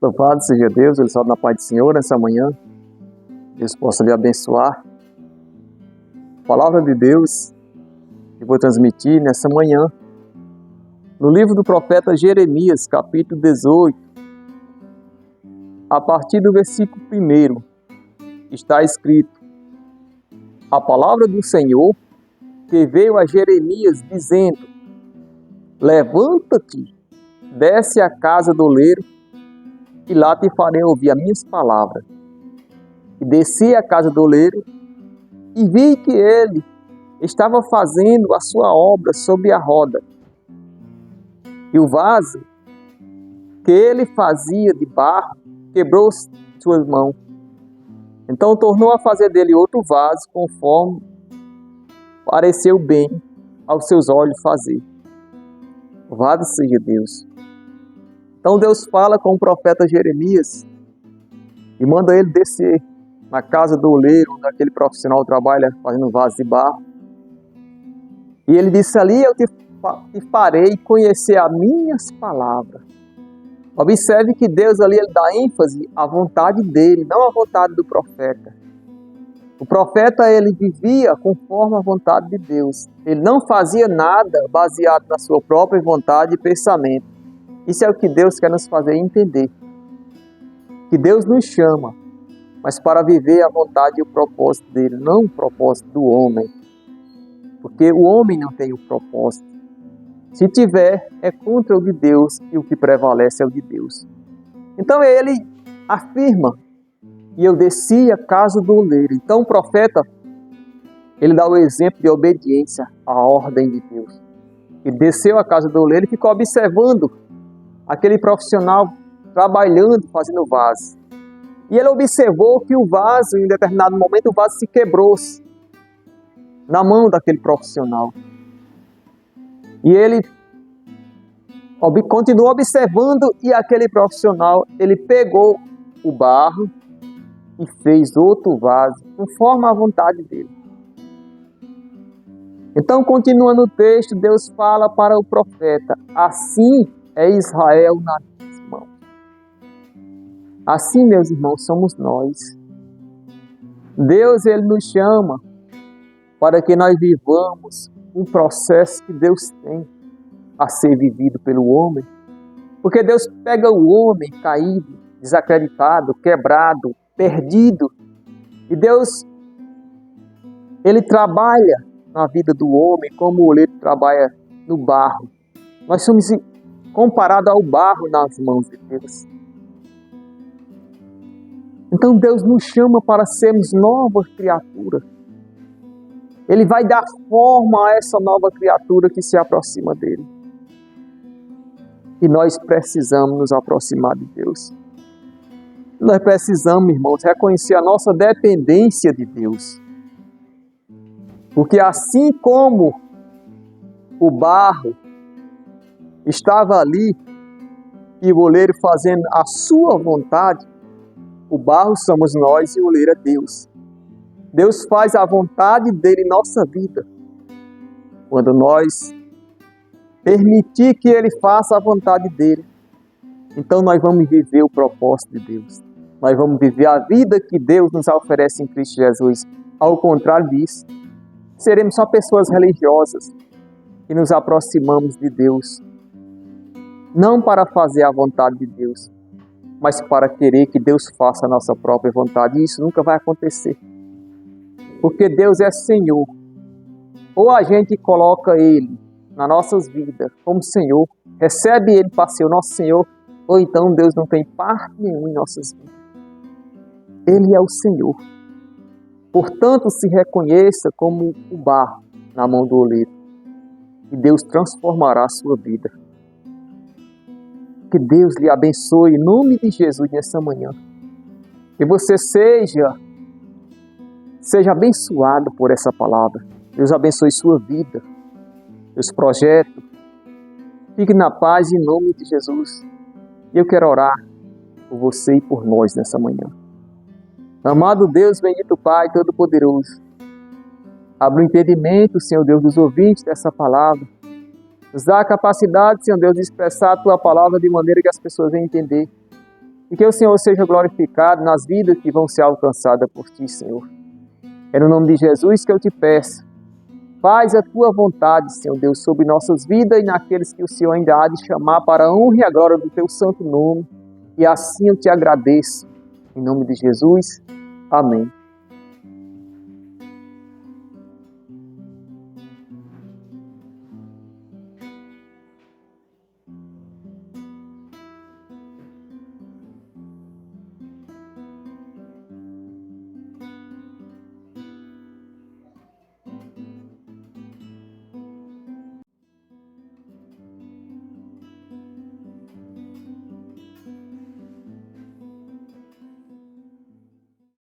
Louvado seja Deus, ele salve na paz do Senhor nessa manhã. Deus possa lhe abençoar. A palavra de Deus que vou transmitir nessa manhã, no livro do profeta Jeremias, capítulo 18, a partir do versículo 1, está escrito: a palavra do Senhor que veio a Jeremias dizendo: levanta-te, desce à casa do oleiro, e lá te farei ouvir as minhas palavras. E desci à casa do oleiro, e vi que ele estava fazendo a sua obra sobre a roda. E o vaso que ele fazia de barro quebrou suas mãos. Então tornou a fazer dele outro vaso, conforme pareceu bem aos seus olhos fazer. Louvado seja Deus. Então Deus fala com o profeta Jeremias e manda ele descer na casa do oleiro, onde aquele profissional trabalha fazendo vaso de barro. E ele disse: ali eu te farei conhecer as minhas palavras. Observe que Deus ali ele dá ênfase à vontade dele, não à vontade do profeta. O profeta ele vivia conforme a vontade de Deus. Ele não fazia nada baseado na sua própria vontade e pensamento. Isso é o que Deus quer nos fazer entender. Que Deus nos chama, mas para viver a vontade e o propósito dele, não o propósito do homem. Porque o homem não tem o propósito. Se tiver, é contra o de Deus, e o que prevalece é o de Deus. Então ele afirma: e eu desci à casa do oleiro. Então o profeta, ele dá o exemplo de obediência à ordem de Deus. Ele desceu à casa do oleiro e ficou observando aquele profissional trabalhando, fazendo vaso. E ele observou que o vaso, em determinado momento, o vaso se quebrou na mão daquele profissional. E ele continuou observando, e aquele profissional, ele pegou o barro e fez outro vaso, conforme a vontade dele. Então, continuando o texto, Deus fala para o profeta: assim é Israel nas mãos. Assim, meus irmãos, somos nós. Deus, ele nos chama para que nós vivamos um processo que Deus tem a ser vivido pelo homem. Porque Deus pega o homem caído, desacreditado, quebrado, perdido. E Deus, ele trabalha na vida do homem como o oleiro trabalha no barro. Nós somos comparados ao barro nas mãos de Deus. Então Deus nos chama para sermos novas criaturas. Ele vai dar forma a essa nova criatura que se aproxima dele. E nós precisamos nos aproximar de Deus. Nós precisamos, irmãos, reconhecer a nossa dependência de Deus. Porque assim como o barro estava ali e o oleiro fazendo a sua vontade, o barro somos nós e o oleiro é Deus. Deus faz a vontade dele em nossa vida. Quando nós permitir que ele faça a vontade dele, então nós vamos viver o propósito de Deus. Nós vamos viver a vida que Deus nos oferece em Cristo Jesus. Ao contrário disso, seremos só pessoas religiosas que nos aproximamos de Deus, não para fazer a vontade de Deus, mas para querer que Deus faça a nossa própria vontade. E isso nunca vai acontecer. Porque Deus é Senhor. Ou a gente coloca Ele nas nossas vidas como Senhor, recebe Ele para ser o nosso Senhor, ou então Deus não tem parte nenhuma em nossas vidas. Ele é o Senhor. Portanto, se reconheça como o barro na mão do oleiro, e Deus transformará a sua vida. Que Deus lhe abençoe em nome de Jesus nessa manhã. Que você seja abençoado por essa palavra. Deus abençoe sua vida, seus projetos. Fique na paz em nome de Jesus. E eu quero orar por você e por nós nessa manhã. Amado Deus, bendito Pai, Todo-Poderoso, abre o entendimento, Senhor Deus, dos ouvintes dessa palavra. Nos dá a capacidade, Senhor Deus, de expressar a Tua palavra de maneira que as pessoas venham entender. E que o Senhor seja glorificado nas vidas que vão ser alcançadas por Ti, Senhor. É no nome de Jesus que eu te peço. Faz a Tua vontade, Senhor Deus, sobre nossas vidas e naqueles que o Senhor ainda há de chamar para a honra e a glória do Teu santo nome. E assim eu te agradeço. Em nome de Jesus. Amém.